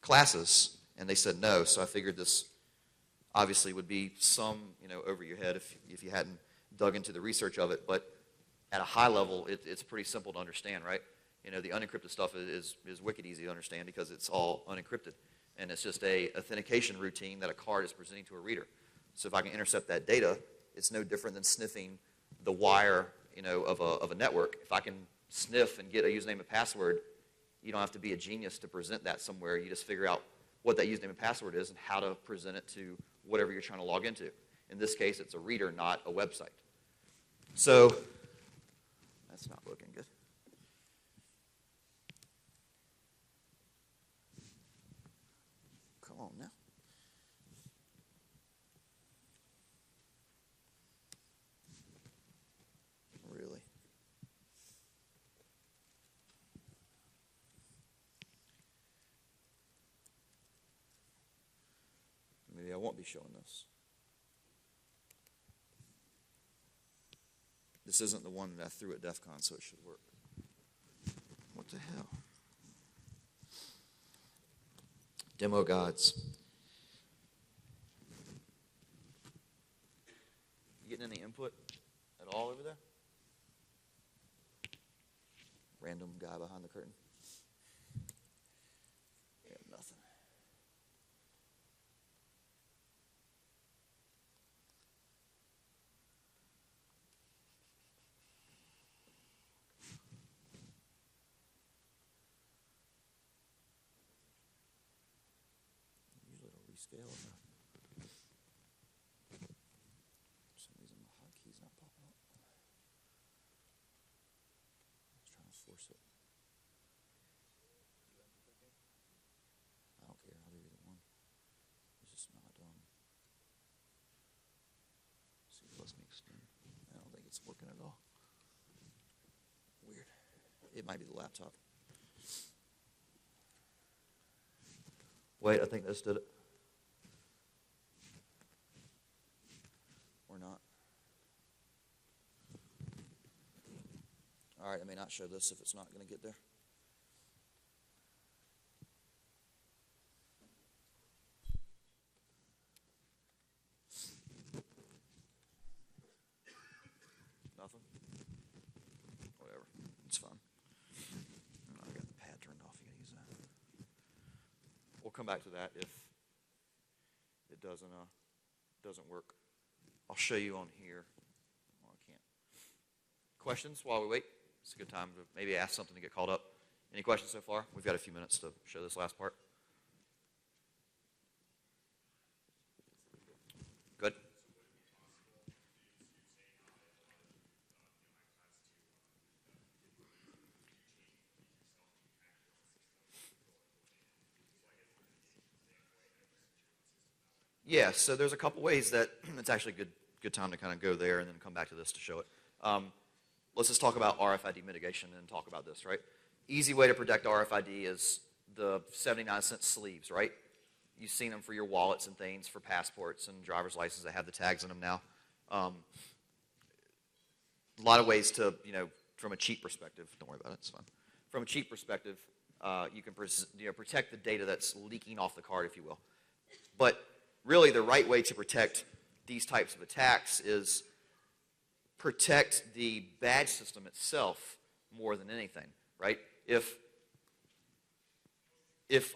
classes, and they said no, so I figured this obviously would be some, over your head if you hadn't dug into the research of it, but at a high level, it's pretty simple to understand, right? The unencrypted stuff is wicked easy to understand because it's all unencrypted, and it's just a authentication routine that a card is presenting to a reader. So if I can intercept that data, it's no different than sniffing the wire, of a network. If I can sniff and get a username and password, you don't have to be a genius to present that somewhere. You just figure out what that username and password is and how to present it to whatever you're trying to log into. In this case, it's a reader, not a website. So that's not looking good. Come on now. Really? Maybe I won't be showing this. This isn't the one that I threw at DEF CON, so it should work. What the hell? Demo gods. You getting any input at all over there? Random guy behind the curtain. Yeah, nothing. Usually it'll rescale it now. For some reason my hotkeys not popping up. I was trying to force it. I don't care. I'll do either one. It's just not see, it lets me extend. I don't think it's working at all. Weird. It might be the laptop. Wait, I think this did it. Or not. All right, I may not show this if it's not going to get there. come back to that if it doesn't work. I'll show you on here. Oh, I can't. Questions while we wait? It's a good time to maybe ask something to get called up. Any questions so far? We've got a few minutes to show this last part. Good. Yeah, so there's a couple ways that it's actually a good time to kind of go there and then come back to this to show it. Let's just talk about RFID mitigation and talk about this, right? Easy way to protect RFID is the 79-cent sleeves, right? You've seen them for your wallets and things, for passports and driver's licenses that have the tags in them now. A lot of ways to, from a cheap perspective, don't worry about it, it's fine. From a cheap perspective, you can protect the data that's leaking off the card, if you will. But really, the right way to protect these types of attacks is protect the badge system itself more than anything, right? If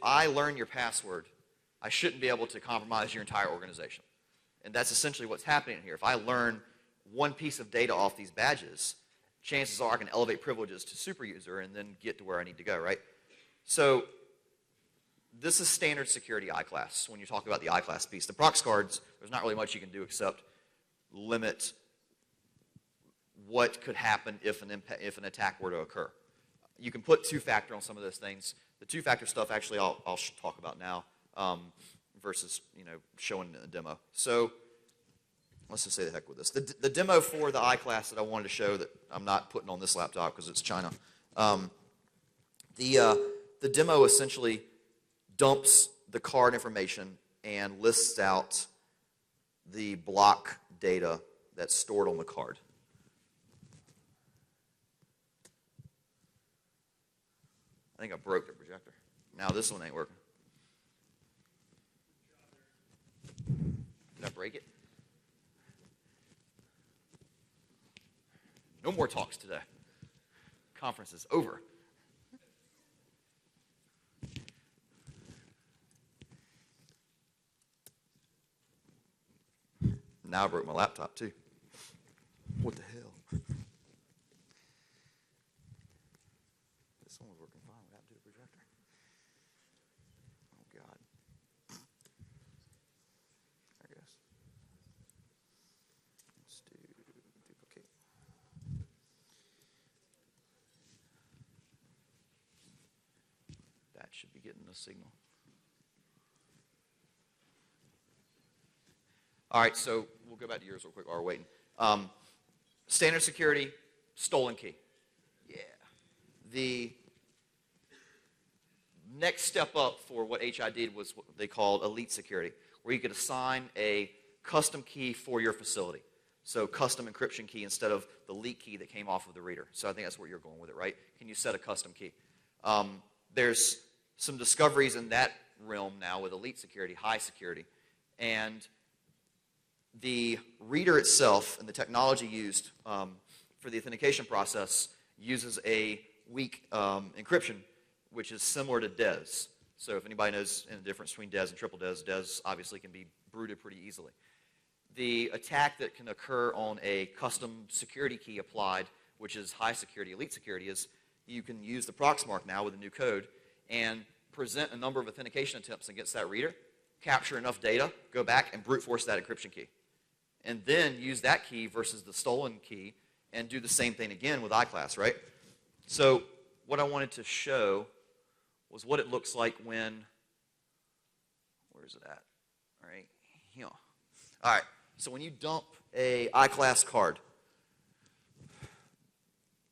I learn your password, I shouldn't be able to compromise your entire organization. And that's essentially what's happening here. If I learn one piece of data off these badges, chances are I can elevate privileges to super user and then get to where I need to go, right? So this is standard security iCLASS when you talk about the iCLASS piece. The prox cards, there's not really much you can do except limit what could happen if an attack were to occur. You can put two-factor on some of those things. The two-factor stuff actually I'll talk about now versus showing in a demo. So let's just say the heck with this. The demo for the iCLASS that I wanted to show that I'm not putting on this laptop because it's China. The demo essentially dumps the card information and lists out the block data that's stored on the card. I think I broke the projector. Now this one ain't working. Did I break it? No more talks today. Conference is over. Now I broke my laptop too. What the hell? This one was working fine without doing a projector. Oh God. I guess. Let's do duplicate. That should be getting the signal. All right, so we'll go back to yours real quick while we're waiting. Standard security, stolen key. Yeah. The next step up for what HI did was what they called elite security, where you could assign a custom key for your facility. So custom encryption key instead of the leak key that came off of the reader. So I think that's where you're going with it, right? Can you set a custom key? There's some discoveries in that realm now with elite security, high security. And the reader itself and the technology used for the authentication process uses a weak encryption, which is similar to DES. So if anybody knows the difference between DES and triple DES, DES obviously can be bruited pretty easily. The attack that can occur on a custom security key applied, which is high security, elite security, is you can use the Proxmark now with a new code and present a number of authentication attempts against that reader, capture enough data, go back and brute force that encryption key. And then use that key versus the stolen key and do the same thing again with iCLASS, right? So what I wanted to show was what it looks like when, where is it at? All right, here. All right, so when you dump a iCLASS card,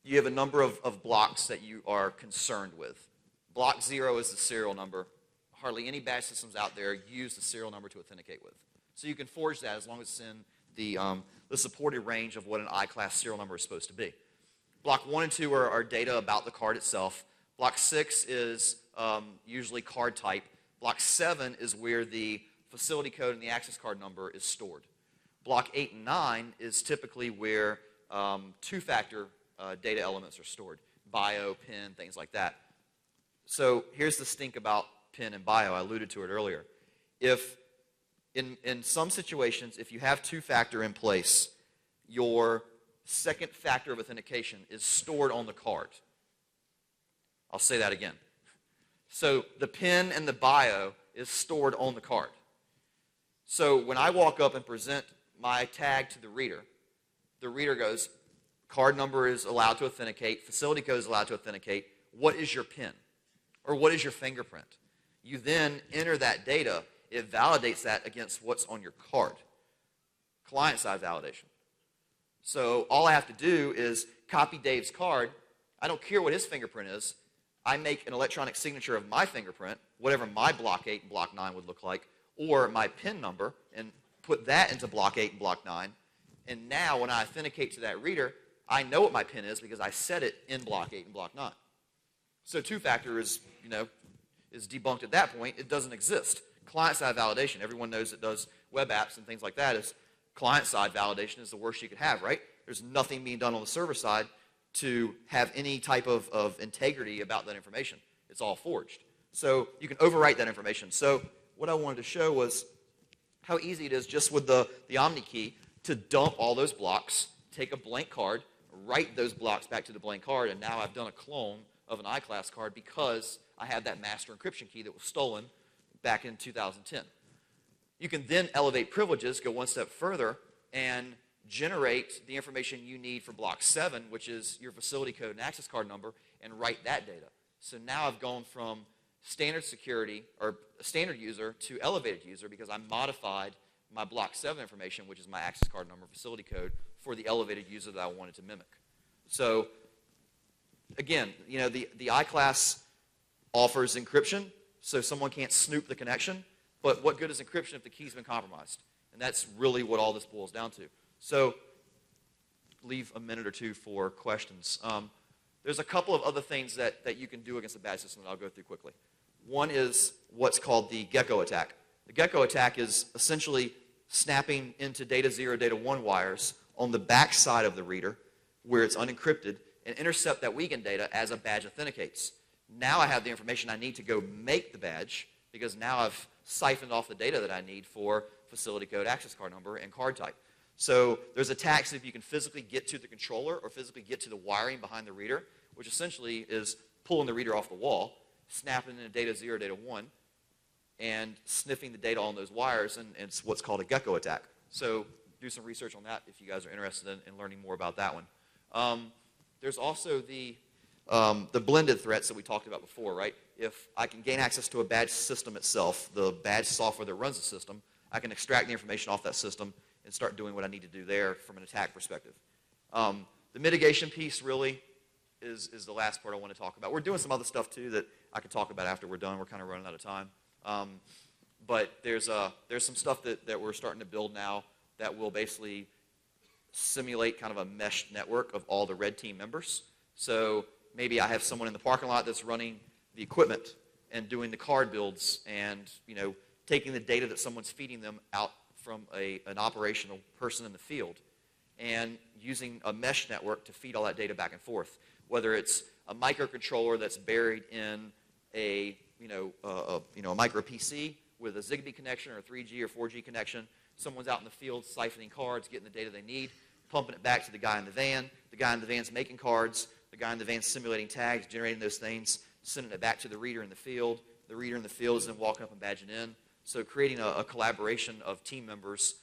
you have a number of blocks that you are concerned with. Block 0 is the serial number. Hardly any badge systems out there use the serial number to authenticate with. So you can forge that as long as it's in the supported range of what an iCLASS serial number is supposed to be. Block 1 and 2 are data about the card itself. Block 6 is usually card type. Block 7 is where the facility code and the access card number is stored. Block 8 and 9 is typically where two-factor data elements are stored. Bio, PIN, things like that. So here's the stink about PIN and bio. I alluded to it earlier. If in some situations, if you have two-factor in place, your second factor of authentication is stored on the card. I'll say that again. So the PIN and the bio is stored on the card. So when I walk up and present my tag to the reader goes, card number is allowed to authenticate, facility code is allowed to authenticate, what is your PIN? Or what is your fingerprint? You then enter that data, it validates that against what's on your card. Client-side validation. So all I have to do is copy Dave's card. I don't care what his fingerprint is. I make an electronic signature of my fingerprint, whatever my block 8 and block 9 would look like, or my PIN number, and put that into block 8 and block 9. And now when I authenticate to that reader, I know what my PIN is because I set it in block 8 and block 9. So two-factor is debunked at that point. It doesn't exist. Client-side validation, everyone knows it does web apps and things like that, is client-side validation is the worst you could have, right? There's nothing being done on the server side to have any type of integrity about that information. It's all forged. So you can overwrite that information. So what I wanted to show was how easy it is just with the Omni key to dump all those blocks, take a blank card, write those blocks back to the blank card, and now I've done a clone of an iCLASS card because I had that master encryption key that was stolen back in 2010. You can then elevate privileges, go one step further, and generate the information you need for block 7, which is your facility code and access card number, and write that data. So now I've gone from standard security, or standard user, to elevated user because I modified my block 7 information, which is my access card number, facility code, for the elevated user that I wanted to mimic. So again, the iCLASS offers encryption, so someone can't snoop the connection, but what good is encryption if the key's been compromised? And that's really what all this boils down to. So leave a minute or two for questions. There's a couple of other things that you can do against a bad system that I'll go through quickly. One is what's called the Gecko attack. The Gecko attack is essentially snapping into data 0, data 1 wires on the back side of the reader where it's unencrypted and intercept that Wiegand data as a badge authenticates. Now I have the information I need to go make the badge because now I've siphoned off the data that I need for facility code, access card number, and card type. So there's attacks if you can physically get to the controller or physically get to the wiring behind the reader, which essentially is pulling the reader off the wall, snapping into data 0, data 1, and sniffing the data on those wires, and it's what's called a Gecko attack. So do some research on that if you guys are interested in learning more about that one. There's also the blended threats that we talked about before, right? If I can gain access to a badge system itself, the badge software that runs the system, I can extract the information off that system and start doing what I need to do there from an attack perspective. The mitigation piece really is the last part I want to talk about. We're doing some other stuff too that I could talk about after we're done. We're kind of running out of time. But there's some stuff that we're starting to build now that will basically simulate kind of a mesh network of all the red team members. So maybe I have someone in the parking lot that's running the equipment and doing the card builds and taking the data that someone's feeding them out from an operational person in the field and using a mesh network to feed all that data back and forth. Whether it's a microcontroller that's buried in a micro PC with a Zigbee connection or a 3G or 4G connection, someone's out in the field siphoning cards, getting the data they need, pumping it back to the guy in the van. The guy in the van's making cards. The guy in the van's simulating tags, generating those things, sending it back to the reader in the field. The reader in the field is then walking up and badging in. So creating a collaboration of team members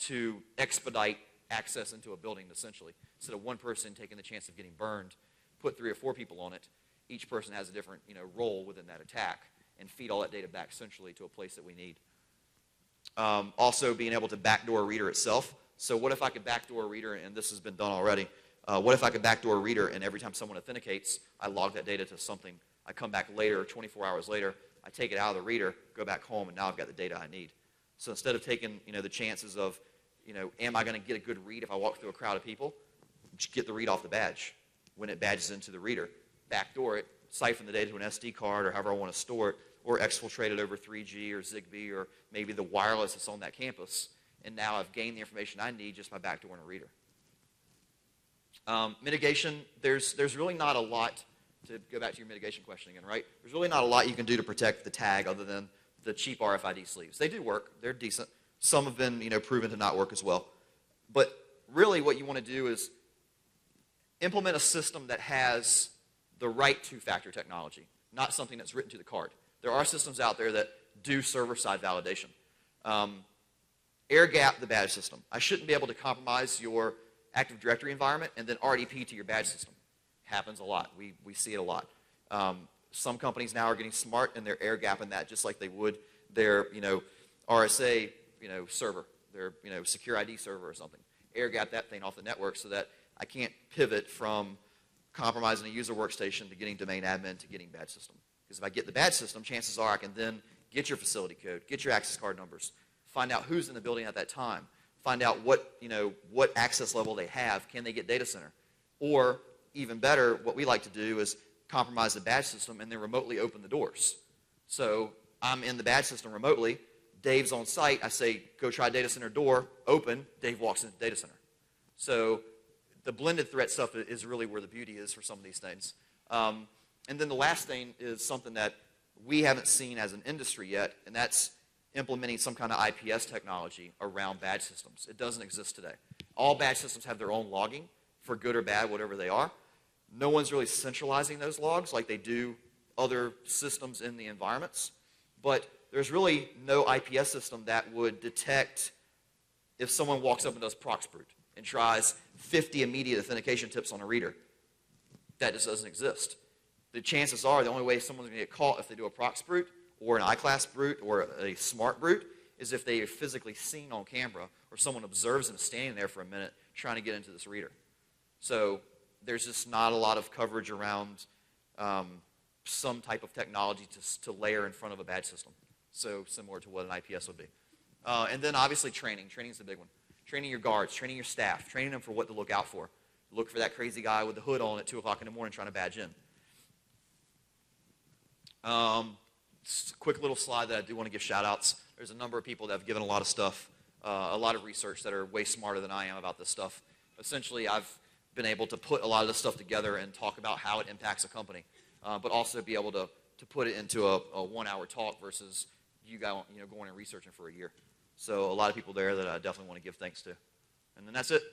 to expedite access into a building, essentially. Instead of one person taking the chance of getting burned, put 3 or 4 people on it. Each person has a different role within that attack and feed all that data back centrally to a place that we need. Also being able to backdoor a reader itself. So what if I could backdoor a reader, and this has been done already, what if I could backdoor a reader and every time someone authenticates, I log that data to something. I come back later, 24 hours later, I take it out of the reader, go back home, and now I've got the data I need. So instead of taking the chances of, am I going to get a good read if I walk through a crowd of people, just get the read off the badge when it badges into the reader. Backdoor it, siphon the data to an SD card or however I want to store it, or exfiltrate it over 3G or Zigbee or maybe the wireless that's on that campus. And now I've gained the information I need just by backdooring a reader. Mitigation, there's really not a lot to go back to your mitigation question again, right? There's really not a lot you can do to protect the tag other than the cheap RFID sleeves. They do work. They're decent. Some have been, proven to not work as well. But really what you want to do is implement a system that has the right two-factor technology, not something that's written to the card. There are systems out there that do server-side validation. Air-gap the badge system. I shouldn't be able to compromise your Active Directory environment and then RDP to your badge system. Happens a lot. We see it a lot. Some companies now are getting smart and they're air-gapping that just like they would their RSA server, their secure ID server or something. Air-gap that thing off the network so that I can't pivot from compromising a user workstation to getting domain admin to getting badge system. Because if I get the badge system, chances are I can then get your facility code, get your access card numbers, find out who's in the building at that time, find out what access level they have, can they get data center, or even better, what we like to do is compromise the badge system and then remotely open the doors. So I'm in the badge system remotely. Dave's on site. I say, go try data center door, open. Dave walks into data center. So the blended threat stuff is really where the beauty is for some of these things. And then the last thing is something that we haven't seen as an industry yet, and that's implementing some kind of IPS technology around badge systems. It doesn't exist today. All badge systems have their own logging, for good or bad, whatever they are. No one's really centralizing those logs like they do other systems in the environments. But there's really no IPS system that would detect if someone walks up and does Proxbrute and tries 50 immediate authentication tips on a reader. That just doesn't exist. The chances are the only way someone's going to get caught if they do a Proxbrute or an iCLASS brute or a smart brute is if they are physically seen on camera or someone observes them standing there for a minute trying to get into this reader. So there's just not a lot of coverage around some type of technology to layer in front of a badge system. So similar to what an IPS would be. And then obviously training. Training's the big one. Training your guards, training your staff, training them for what to look out for. Look for that crazy guy with the hood on at 2 o'clock in the morning trying to badge in. Quick little slide that I do want to give shout outs. There's a number of people that have given a lot of stuff, a lot of research that are way smarter than I am about this stuff. Essentially, I've been able to put a lot of this stuff together and talk about how it impacts a company, but also be able to put it into a 1-hour talk versus you guys going and researching for a year. So a lot of people there that I definitely want to give thanks to. And then that's it.